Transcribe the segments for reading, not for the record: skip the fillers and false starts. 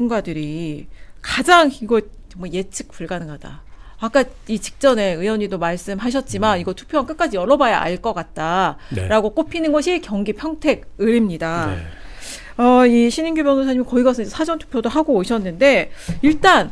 전문가들이 가장 이거 정말 예측 불가능하다. 아까 이 직전에 의원님도 말씀하셨지만 이거 투표한 끝까지 열어봐야 알 것 같다라고 꼽히는 것이 경기 평택을입니다. 네. 이 신인규 변호사님 거기 가서 이제 사전 투표도 하고 오셨는데 일단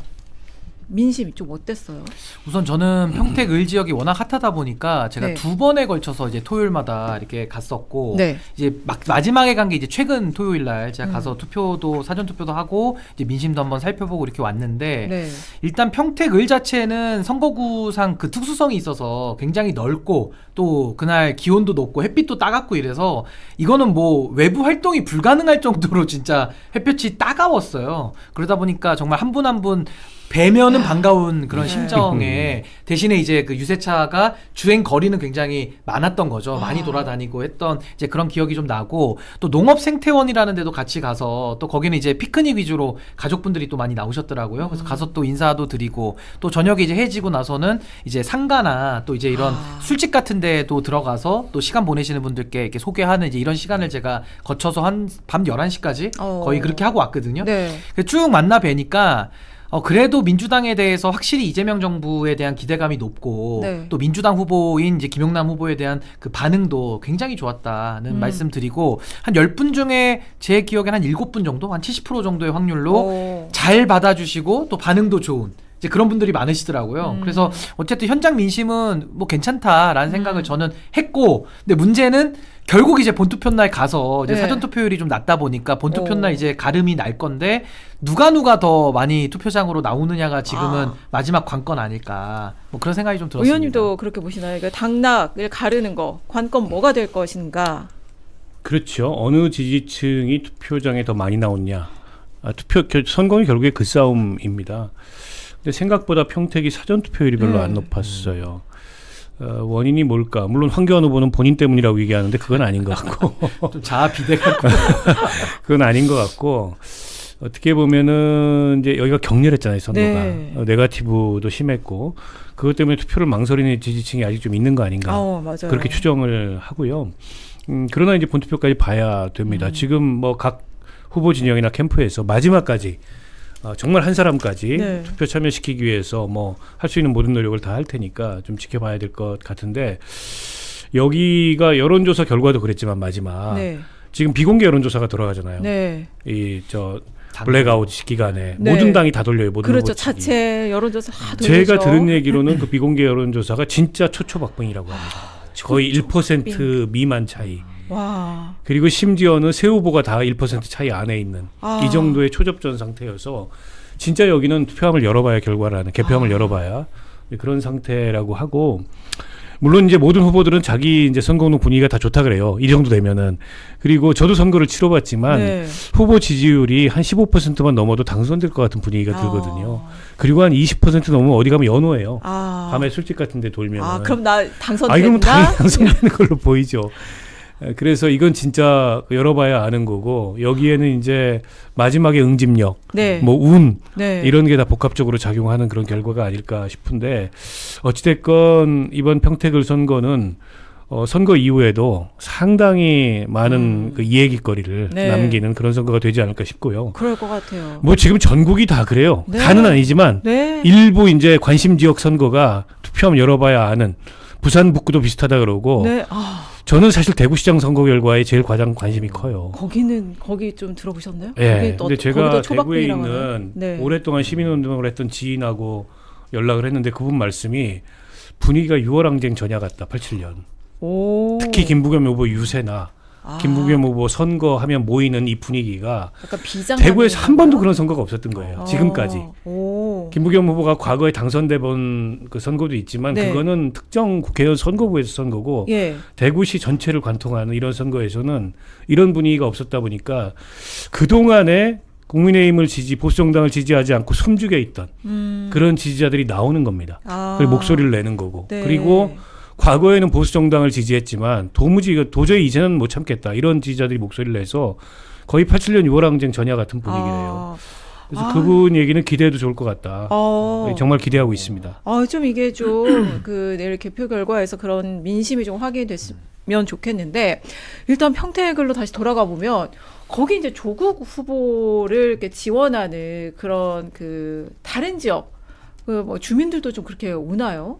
민심이 좀 어땠어요? 우선 저는 평택을 지역이 워낙 핫하다 보니까 제가 네. 두 번에 걸쳐서 이제 토요일마다 이렇게 갔었고 네. 이제 마지막에 간 게 이제 최근 토요일 날 제가 가서 투표도 사전 투표도 하고 이제 민심도 한번 살펴보고 이렇게 왔는데 네. 일단 평택을 자체는 선거구상 그 특수성이 있어서 굉장히 넓고 또 그날 기온도 높고 햇빛도 따갑고 이래서 이거는 뭐 외부 활동이 불가능할 정도로 진짜 햇볕이 따가웠어요. 그러다 보니까 정말 한 분 한 분 뵈면은 반가운 그런 네. 심정에 대신에 이제 그 유세차가 주행 거리는 굉장히 많았던 거죠. 많이 돌아다니고 했던 이제 그런 기억이 좀 나고 또 농업생태원이라는 데도 같이 가서 또 거기는 이제 피크닉 위주로 가족분들이 또 많이 나오셨더라고요. 그래서 가서 또 인사도 드리고 또 저녁에 이제 해지고 나서는 이제 상가나 또 이제 이런 술집 같은 데도 들어가서 또 시간 보내시는 분들께 이렇게 소개하는 이제 이런 시간을 제가 거쳐서 한 밤 11시까지 거의 그렇게 하고 왔거든요. 네. 쭉 만나 뵈니까 그래도 민주당에 대해서 확실히 이재명 정부에 대한 기대감이 높고 네. 또 민주당 후보인 이제 김용남 후보에 대한 그 반응도 굉장히 좋았다는 말씀드리고 한 10분 중에 제 기억엔 한 7분 정도 한 70% 정도의 확률로 잘 받아주시고 또 반응도 좋은 이제 그런 분들이 많으시더라고요. 그래서 어쨌든 현장 민심은 뭐 괜찮다라는 생각을 저는 했고 근데 문제는 결국 이제 본투표 날 가서 이제 네. 사전 투표율이 좀 낮다 보니까 본투표 날 이제 가름이 날 건데 누가 더 많이 투표장으로 나오느냐가 지금은 마지막 관건 아닐까 뭐 그런 생각이 좀 들었습니다. 의원님도 그렇게 보시나요? 그러니까 당락을 가르는 거 관건 뭐가 될 것인가? 그렇죠. 어느 지지층이 투표장에 더 많이 나오냐. 선거는 결국에 그 싸움입니다. 근데 생각보다 평택이 사전 투표율이 별로 안 높았어요. 원인이 뭘까? 물론 황교안 후보는 본인 때문이라고 얘기하는데 그건 아닌 것 같고 좀 자아 비대가 그건 아닌 것 같고 어떻게 보면은 이제 여기가 격렬했잖아요, 선거가. 네. 네거티브도 심했고 그것 때문에 투표를 망설이는 지지층이 아직 좀 있는 거 아닌가. 맞아요. 그렇게 추정을 하고요. 그러나 이제 본투표까지 봐야 됩니다. 지금 뭐 각 후보 진영이나 캠프에서 마지막까지 정말 한 사람까지 네. 투표 참여시키기 위해서 뭐 할 수 있는 모든 노력을 다 할 테니까 좀 지켜봐야 될 것 같은데 여기가 여론조사 결과도 그랬지만 마지막 네. 지금 비공개 여론조사가 돌아가잖아요. 네. 블랙아웃 기간에 네. 모든 당이 다 돌려요. 모든 그렇죠. 후보측이. 자체 여론조사 돌리죠. 제가 들은 얘기로는 그 비공개 여론조사가 진짜 초초박빙이라고 합니다. 거의 1% 미만 차이. 와. 그리고 심지어는 세 후보가 다 1% 차이 안에 있는 이 정도의 초접전 상태여서 진짜 여기는 투표함을 열어봐야 결과라는 개표함을 열어봐야 그런 상태라고 하고 물론 이제 모든 후보들은 자기 이제 선거운동 분위기가 다 좋다 그래요. 이 정도 되면은. 그리고 저도 선거를 치러봤지만 네. 후보 지지율이 한 15%만 넘어도 당선될 것 같은 분위기가 들거든요. 그리고 한 20% 넘으면 어디 가면 연호해요. 밤에 술집 같은 데 돌면. 그럼 나 그러면 당선된다? 당연히 당선되는 걸로 보이죠. 그래서 이건 진짜 열어봐야 아는 거고 여기에는 이제 마지막에 응집력, 네. 뭐 운 네. 이런 게 다 복합적으로 작용하는 그런 결과가 아닐까 싶은데 어찌됐건 이번 평택을 선거는 선거 이후에도 상당히 많은 그 이야기거리를 네. 남기는 그런 선거가 되지 않을까 싶고요. 그럴 것 같아요. 뭐 지금 전국이 다 그래요. 네. 다는 아니지만 네. 일부 이제 관심 지역 선거가 투표하면 열어봐야 아는 부산 북구도 비슷하다 그러고 네. 저는 사실 대구시장 선거 결과에 제일 가장 관심이 커요. 거기 좀 들어보셨나요? 예. 거기 근데 제가 거기도 대구에 초박빙이라고 있는 하나요? 네. 오랫동안 시민운동을 했던 지인하고 연락을 했는데 그분 말씀이 분위기가 6월항쟁 전야 같다. 87년. 오. 특히 김부겸 후보 유세나 김부겸 후보 선거하면 모이는 이 분위기가 약간 비장 대구에서 한 번도 그런 선거가 없었던 거예요. 지금까지. 오. 김부겸 후보가 과거에 당선돼 본 그 선거도 있지만 네. 그거는 특정 국회의원 선거구에서 선거고 예. 대구시 전체를 관통하는 이런 선거에서는 이런 분위기가 없었다 보니까 그동안에 국민의힘을 보수정당을 지지하지 않고 숨죽여 있던 그런 지지자들이 나오는 겁니다. 그리고 목소리를 내는 거고. 네. 그리고 과거에는 보수정당을 지지했지만 도저히 이제는 못 참겠다. 이런 지지자들이 목소리를 내서 거의 87년 6월항쟁 전야 같은 분위기래요. 그래서 그분 얘기는 기대해도 좋을 것 같다. 정말 기대하고 있습니다. 좀 이게 좀 내일 개표 결과에서 그런 민심이 좀 확인됐으면 면 좋겠는데 일단 평택을로 다시 돌아가 보면 거기 이제 조국 후보를 이렇게 지원하는 그런 그 다른 지역 그 뭐 주민들도 좀 그렇게 오나요?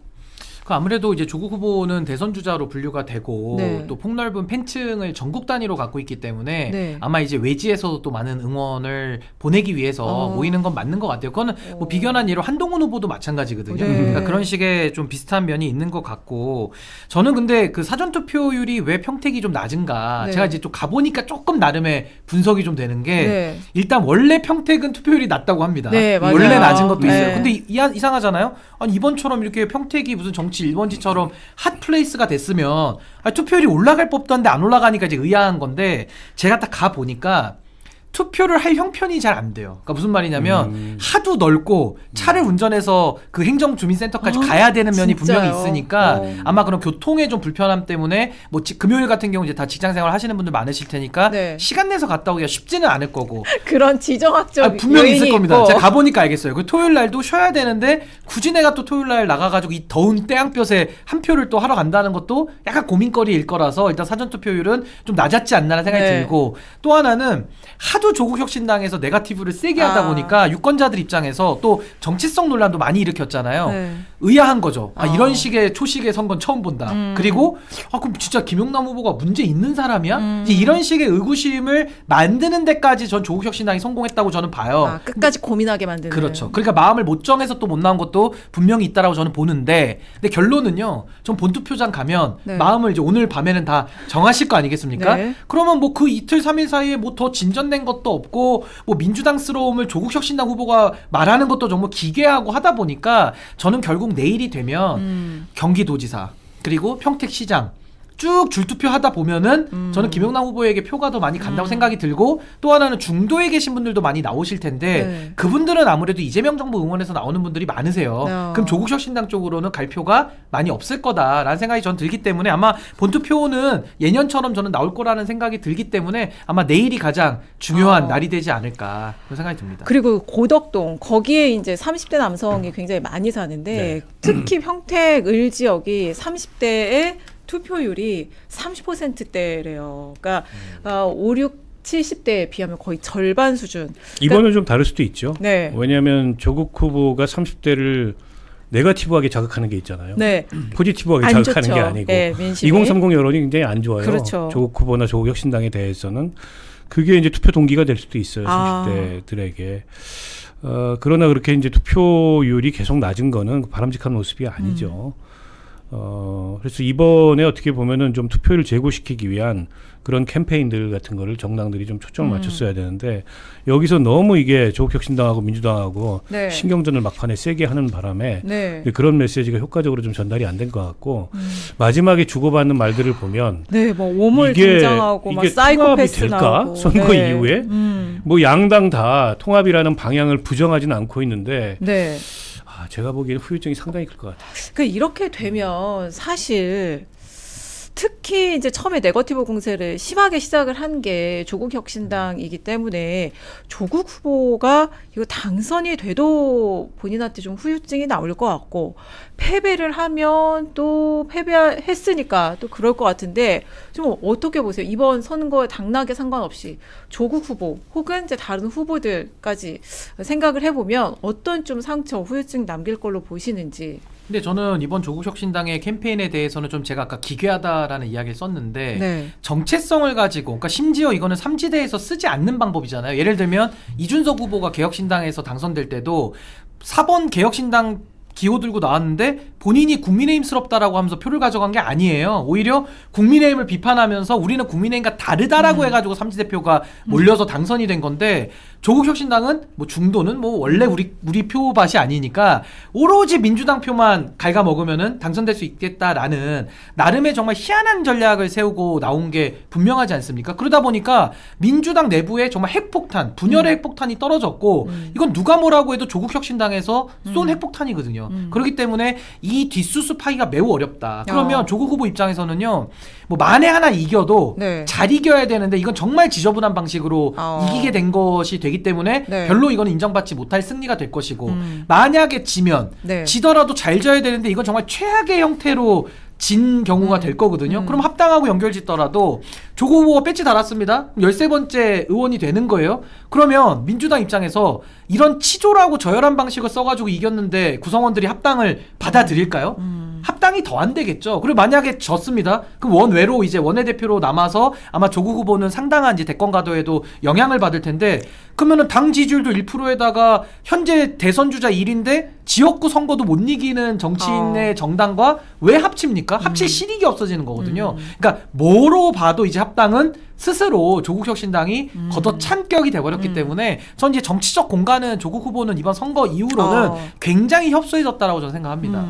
아무래도 이제 조국 후보는 대선 주자로 분류가 되고 네. 또 폭넓은 팬층을 전국 단위로 갖고 있기 때문에 네. 아마 이제 외지에서도 또 많은 응원을 보내기 위해서 모이는 건 맞는 것 같아요. 그거는 뭐 비견한 예로 한동훈 후보도 마찬가지거든요. 네. 그러니까 그런 식의 좀 비슷한 면이 있는 것 같고 저는 근데 그 사전 투표율이 왜 평택이 좀 낮은가 네. 제가 이제 좀 가보니까 조금 나름의 분석이 좀 되는 게 네. 일단 원래 평택은 투표율이 낮다고 합니다. 네, 맞아요. 원래 낮은 것도 있어요. 네. 근데 이상하잖아요. 아니 이번처럼 이렇게 평택이 무슨 정치 1번지처럼 핫 플레이스가 됐으면 투표율이 올라갈 법도 한데 안 올라가니까 이제 의아한 건데 제가 딱 가 보니까 투표를 할 형편이 잘 안 돼요. 그러니까 무슨 말이냐면 하도 넓고 차를 운전해서 그 행정주민센터까지 가야 되는 면이 진짜요? 분명히 있으니까 아마 그런 교통의 좀 불편함 때문에 뭐 금요일 같은 경우 이제 다 직장생활 하시는 분들 많으실 테니까 네. 시간 내서 갔다 오기가 쉽지는 않을 거고 그런 지정학적 분명히 있을 요인이 겁니다. 있고. 제가 가보니까 알겠어요. 그 토요일 날도 쉬어야 되는데 굳이 내가 또 토요일 날 나가가지고 이 더운 때양볕에 한 표를 또 하러 간다는 것도 약간 고민거리일 거라서 일단 사전투표율은 좀 낮았지 않나라는 생각이 네. 들고 또 하나는 하도 조국 혁신당에서 네거티브를 세게 하다 보니까 유권자들 입장에서 또 정치성 논란도 많이 일으켰잖아요. 네. 의아한 거죠. 이런 식의 초식의 선거는 처음 본다. 음. 그리고 그럼 진짜 김용남 후보가 문제 있는 사람이야? 이제 이런 식의 의구심을 만드는 데까지 전 조국 혁신당이 성공했다고 저는 봐요. 끝까지 고민하게 만드는. 그렇죠. 그러니까 마음을 못 정해서 또 못 나온 것도 분명히 있다라고 저는 보는데, 근데 결론은요. 전 본투표장 가면 네. 마음을 이제 오늘 밤에는 다 정하실 거 아니겠습니까? 네. 그러면 뭐 그 이틀 3일 사이에 뭐 더 진전된 것도 없고 뭐 민주당스러움을 조국 혁신당 후보가 말하는 것도 정말 기괴하고 하다 보니까 저는 결국 내일이 되면 경기도지사 그리고 평택시장 쭉 줄투표 하다 보면은 저는 김용남 후보에게 표가 더 많이 간다고 생각이 들고 또 하나는 중도에 계신 분들도 많이 나오실 텐데 네. 그분들은 아무래도 이재명 정부 응원해서 나오는 분들이 많으세요. 네. 그럼 조국 혁신당 쪽으로는 갈 표가 많이 없을 거다라는 생각이 전 들기 때문에 아마 본투표는 예년처럼 저는 나올 거라는 생각이 들기 때문에 아마 내일이 가장 중요한 날이 되지 않을까 그런 생각이 듭니다. 그리고 고덕동 거기에 이제 30대 남성이 굉장히 많이 사는데 네. 특히 평택 을 지역이 30대의 투표율이 30%대래요. 그러니까 5, 6, 70대에 비하면 거의 절반 수준. 이번은 좀 다를 수도 있죠. 네. 왜냐하면 조국 후보가 30대를 네거티브하게 자극하는 게 있잖아요. 네. 포지티브하게 안 자극하는 좋죠. 게 아니고 네, 민심이. 2030 여론이 굉장히 안 좋아요. 그렇죠. 조국 후보나 조국 혁신당에 대해서는 그게 이제 투표 동기가 될 수도 있어요. 아. 30대들에게. 그러나 그렇게 이제 투표율이 계속 낮은 거는 바람직한 모습이 아니죠. 그래서 이번에 어떻게 보면은 좀 투표율을 제고시키기 위한 그런 캠페인들 같은 거를 정당들이 좀 초점을 맞췄어야 되는데 여기서 너무 이게 조국혁신당하고 민주당하고 네. 신경전을 막판에 세게 하는 바람에 네. 그런 메시지가 효과적으로 좀 전달이 안 된 것 같고 마지막에 주고받는 말들을 보면 네, 뭐 오물 이게 등장하고 막 통합이 사이코패스 될까? 나오고. 선거 네. 이후에 뭐 양당 다 통합이라는 방향을 부정하지는 않고 있는데 네. 제가 보기에는 후유증이 상당히 클 것 같아요. 그 이렇게 되면 사실 특히 이제 처음에 네거티브 공세를 심하게 시작을 한 게 조국 혁신당이기 때문에 조국 후보가 이거 당선이 돼도 본인한테 좀 후유증이 나올 것 같고 패배를 하면 또 패배했으니까 또 그럴 것 같은데 좀 어떻게 보세요? 이번 선거에 당락에 상관없이 조국 후보 혹은 이제 다른 후보들까지 생각을 해보면 어떤 좀 상처, 후유증 남길 걸로 보시는지. 근데 저는 이번 조국혁신당의 캠페인에 대해서는 좀 제가 아까 기괴하다라는 이야기를 썼는데 네. 정체성을 가지고 그러니까 심지어 이거는 삼지대에서 쓰지 않는 방법이잖아요. 예를 들면 이준석 후보가 개혁신당에서 당선될 때도 4번 개혁신당 기호 들고 나왔는데 본인이 국민의힘스럽다라고 하면서 표를 가져간 게 아니에요. 오히려 국민의힘을 비판하면서 우리는 국민의힘과 다르다라고 해가지고 삼지대표가 몰려서 당선이 된 건데 조국혁신당은 뭐 중도는 뭐 원래 우리 표밭이 아니니까 오로지 민주당 표만 갉아먹으면은 당선될 수 있겠다라는 나름의 정말 희한한 전략을 세우고 나온 게 분명하지 않습니까? 그러다 보니까 민주당 내부에 정말 핵폭탄, 분열의 핵폭탄이 떨어졌고 이건 누가 뭐라고 해도 조국혁신당에서 쏜 핵폭탄이거든요. 그렇기 때문에 이 뒷수습 하기가 매우 어렵다. 그러면 조국 후보 입장에서는요. 뭐 만에 하나 이겨도 네. 잘 이겨야 되는데 이건 정말 지저분한 방식으로 이기게 된 것이 되기 때문에 네. 별로 이건 인정받지 못할 승리가 될 것이고 만약에 지면 네. 지더라도 잘 져야 되는데 이건 정말 최악의 형태로 진 경우가 될 거거든요. 그럼 합당하고 연결짓더라도 조국 후보가 배지 달았습니다. 13번째 의원이 되는 거예요. 그러면 민주당 입장에서 이런 치졸하고 저열한 방식을 써가지고 이겼는데 구성원들이 합당을 받아들일까요? 합당이 더 안 되겠죠. 그리고 만약에 졌습니다. 그럼 원외로 이제 원내대표로 남아서 아마 조국 후보는 상당한 이제 대권 가도에도 영향을 받을 텐데 그러면은 당 지지율도 1%에다가 현재 대선 주자 1인데 지역구 선거도 못 이기는 정치인의 정당과 왜 합칩니까? 합칠 실익이 없어지는 거거든요. 그러니까 뭐로 봐도 이제 합당은 스스로 조국혁신당이 걷어찬 격이 돼버렸기 때문에 전 이제 정치적 공간은 조국 후보는 이번 선거 이후로는 굉장히 협소해졌다라고 저는 생각합니다.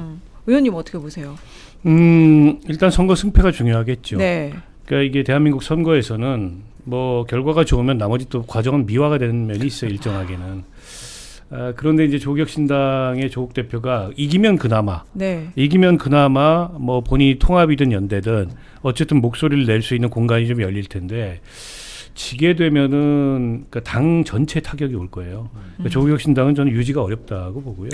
의원님 어떻게 보세요? 일단 선거 승패가 중요하겠죠. 네. 그러니까 이게 대한민국 선거에서는 뭐 결과가 좋으면 나머지 또 과정은 미화가 되는 면이 있어요. 일정하게는. 그런데 이제 조국혁신당의 조국 대표가 이기면 그나마 뭐 본인이 통합이든 연대든 어쨌든 목소리를 낼 수 있는 공간이 좀 열릴 텐데 지게 되면은 그러니까 당 전체 타격이 올 거예요. 그러니까 조국혁신당은 저는 유지가 어렵다고 보고요.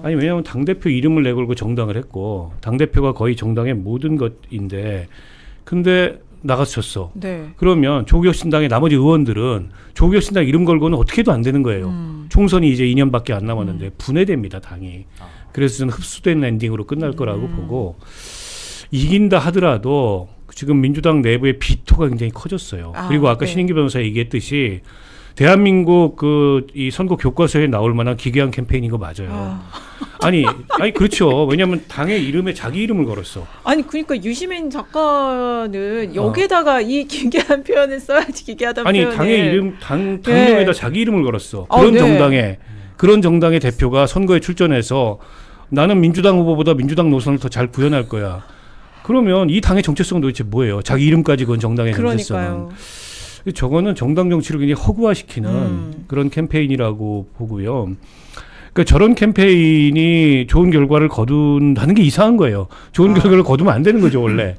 아니 왜냐하면 당 대표 이름을 내걸고 정당을 했고 당 대표가 거의 정당의 모든 것인데 근데 나가서 졌어. 네. 그러면 조국혁신당의 나머지 의원들은 조국혁신당 이름 걸고는 어떻게 해도 안 되는 거예요. 총선이 이제 2년밖에 안 남았는데 분해됩니다, 당이. 그래서 저는 흡수된 엔딩으로 끝날 거라고 보고 이긴다 하더라도 지금 민주당 내부의 비토가 굉장히 커졌어요. 그리고 아까 신인기 변호사 얘기했듯이 대한민국 이 선거 교과서에 나올 만한 기괴한 캠페인인 거 맞아요. 아니 그렇죠. 왜냐하면 당의 이름에 자기 이름을 걸었어. 아니 그러니까 유시민 작가는 여기에다가 이 기괴한 표현을 써야지 기괴하다는 아니 표현을. 당의 이름 당명에다 자기 이름을 걸었어. 그런 네. 그런 정당의 대표가 선거에 출전해서 나는 민주당 후보보다 민주당 노선을 더 잘 구현할 거야. 그러면 이 당의 정체성은 도대체 뭐예요? 자기 이름까지 건 정당의 정체성은. 저거는 정당 정치를 굉장히 허구화시키는 그런 캠페인이라고 보고요. 그러니까 저런 캠페인이 좋은 결과를 거둔다는 게 이상한 거예요. 좋은 결과를 거두면 안 되는 거죠, 원래.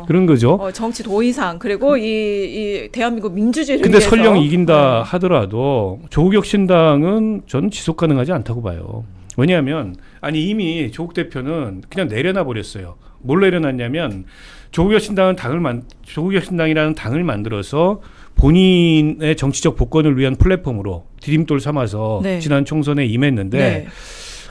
그런 거죠. 정치 도의상 그리고 이 대한민국 민주주의를 근데 위해서. 설령 이긴다 하더라도 조국혁신당은 저는 지속 가능하지 않다고 봐요. 왜냐하면 이미 조국 대표는 그냥 내려놔 버렸어요. 뭘 내려놨냐면 조국혁신당이라는 당을 만들어서 본인의 정치적 복권을 위한 플랫폼으로 디딤돌 삼아서 지난 총선에 임했는데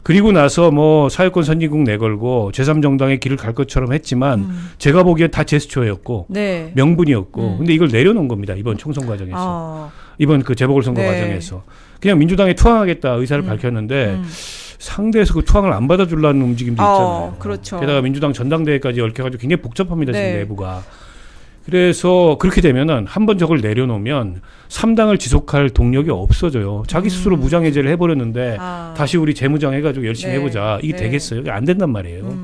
그리고 나서 뭐 사회권 선진국 내걸고 제3정당의 길을 갈 것처럼 했지만 제가 보기엔 다 제스처였고 명분이었고 근데 이걸 내려놓은 겁니다. 이번 총선 과정에서. 이번 그 재보궐선거 과정에서. 그냥 민주당에 투항하겠다 의사를 밝혔는데 상대에서 그 투항을 안 받아주려는 움직임도 있잖아요. 그렇죠. 게다가 민주당 전당대회까지 얽혀가지고 굉장히 복잡합니다. 지금 내부가. 그래서 그렇게 되면은 한번 저걸 내려놓으면 3당을 지속할 동력이 없어져요. 자기 스스로 무장해제를 해버렸는데 다시 우리 재무장 해가지고 열심히 해보자. 이게 되겠어요? 이게 안 된단 말이에요.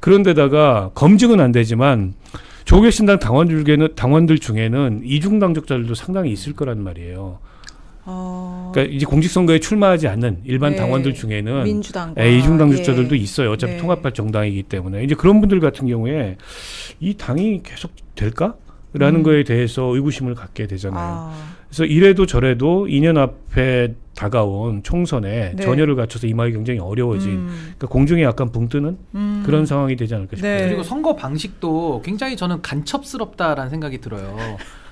그런데다가 검증은 안 되지만 조국혁신당 당원들 중에는 이중당적자들도 상당히 있을 거란 말이에요. 그러니까 이제 공직선거에 출마하지 않는 일반 당원들 중에는 민주당과 이중당적자들도 있어요. 어차피 통합할 정당이기 때문에 이제 그런 분들 같은 경우에 이 당이 계속 될까라는 거에 대해서 의구심을 갖게 되잖아요. 그래서 이래도 저래도 2년 앞에 다가온 총선에 전열을 갖춰서 임하기 굉장히 어려워진 그러니까 공중에 약간 붕 뜨는 그런 상황이 되지 않을까 싶어요. 그리고 선거 방식도 굉장히 저는 간첩스럽다라는 생각이 들어요.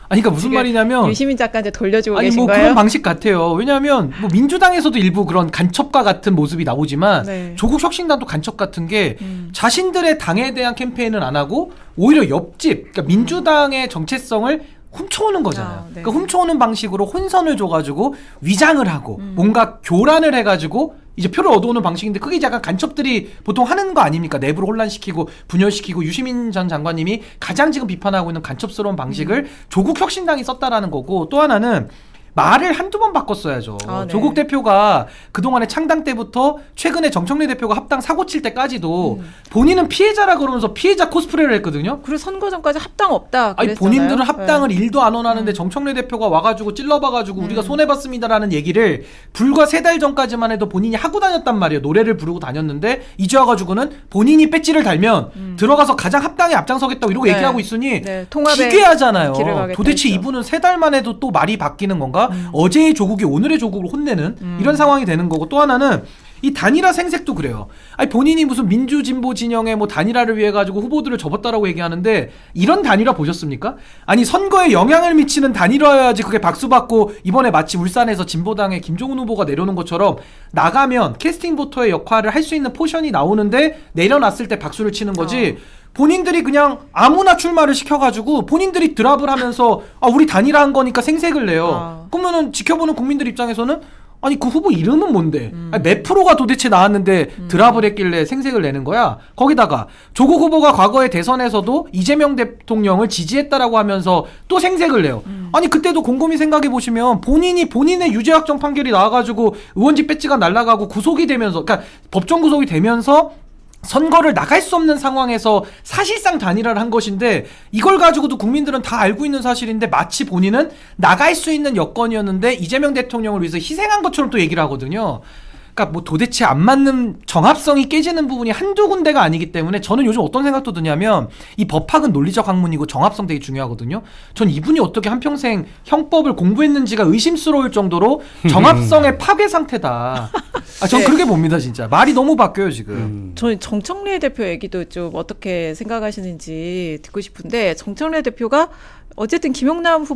그러니까 무슨 말이냐면 유시민 작가한테 돌려주고 계신 뭐 거예요? 그런 방식 같아요. 왜냐하면 뭐 민주당에서도 일부 그런 간첩과 같은 모습이 나오지만 조국혁신당도 간첩 같은 게 자신들의 당에 대한 캠페인은 안 하고 오히려 옆집 그러니까 민주당의 정체성을 훔쳐오는 거잖아요. 그러니까 훔쳐오는 방식으로 혼선을 줘가지고 위장을 하고 뭔가 교란을 해가지고 이제 표를 얻어오는 방식인데 그게 약간 간첩들이 보통 하는 거 아닙니까? 내부를 혼란시키고 분열시키고 유시민 전 장관님이 가장 지금 비판하고 있는 간첩스러운 방식을 조국혁신당이 썼다라는 거고 또 하나는 말을 한두 번 바꿨어야죠. 조국 대표가 그동안에 창당 때부터 최근에 정청래 대표가 합당 사고 칠 때까지도 본인은 피해자라 그러면서 피해자 코스프레를 했거든요. 그리고 선거 전까지 합당 없다 그랬잖아요. 본인들은 합당을 1도 안 원하는데 정청래 대표가 와가지고 찔러봐가지고 우리가 손해봤습니다라는 얘기를 불과 3달 전까지만 해도 본인이 하고 다녔단 말이에요. 노래를 부르고 다녔는데 이제 와가지고는 본인이 배지를 달면 들어가서 가장 합당에 앞장서겠다고 이러고 얘기하고 있으니 기괴하잖아요. 도대체 이분은 3달만 해도 또 말이 바뀌는 건가? 어제의 조국이 오늘의 조국을 혼내는 이런 상황이 되는 거고 또 하나는 이 단일화 생색도 그래요. 아니 본인이 무슨 민주진보 진영의 뭐 단일화를 위해 가지고 후보들을 접었다라고 얘기하는데 이런 단일화 보셨습니까? 아니 선거에 영향을 미치는 단일화여야지 그게 박수 받고 이번에 마치 울산에서 진보당의 김종훈 후보가 내려오는 것처럼 나가면 캐스팅 보터의 역할을 할 수 있는 포션이 나오는데 내려놨을 때 박수를 치는 거지. 본인들이 그냥 아무나 출마를 시켜가지고 본인들이 드랍을 하면서 우리 단일화한 거니까 생색을 내요. 그러면은 지켜보는 국민들 입장에서는 아니 그 후보 이름은 뭔데? 아니, 몇 프로가 도대체 나왔는데 드랍을 했길래 생색을 내는 거야? 거기다가 조국 후보가 과거의 대선에서도 이재명 대통령을 지지했다라고 하면서 또 생색을 내요. 아니 그때도 곰곰이 생각해 보시면 본인의 유죄 확정 판결이 나와가지고 의원직 배지가 날아가고 구속이 되면서, 그러니까 법정 구속이 되면서 선거를 나갈 수 없는 상황에서 사실상 단일화를 한 것인데 이걸 가지고도 국민들은 다 알고 있는 사실인데 마치 본인은 나갈 수 있는 여건이었는데 이재명 대통령을 위해서 희생한 것처럼 또 얘기를 하거든요. 그러니까 뭐 도대체 안 맞는 정합성이 깨지는 부분이 한두 군데가 아니기 때문에 저는 요즘 어떤 생각도 드냐면 이 법학은 논리적 학문이고 정합성 되게 중요하거든요. 전 이분이 어떻게 한평생 형법을 공부했는지가 의심스러울 정도로 정합성의 파괴 상태다. 전 네. 그렇게 봅니다 진짜. 말이 너무 바뀌어요 지금. 저는 정청래 대표 얘기도 좀 어떻게 생각하시는지 듣고 싶은데 정청래 대표가 어쨌든 김용남 후보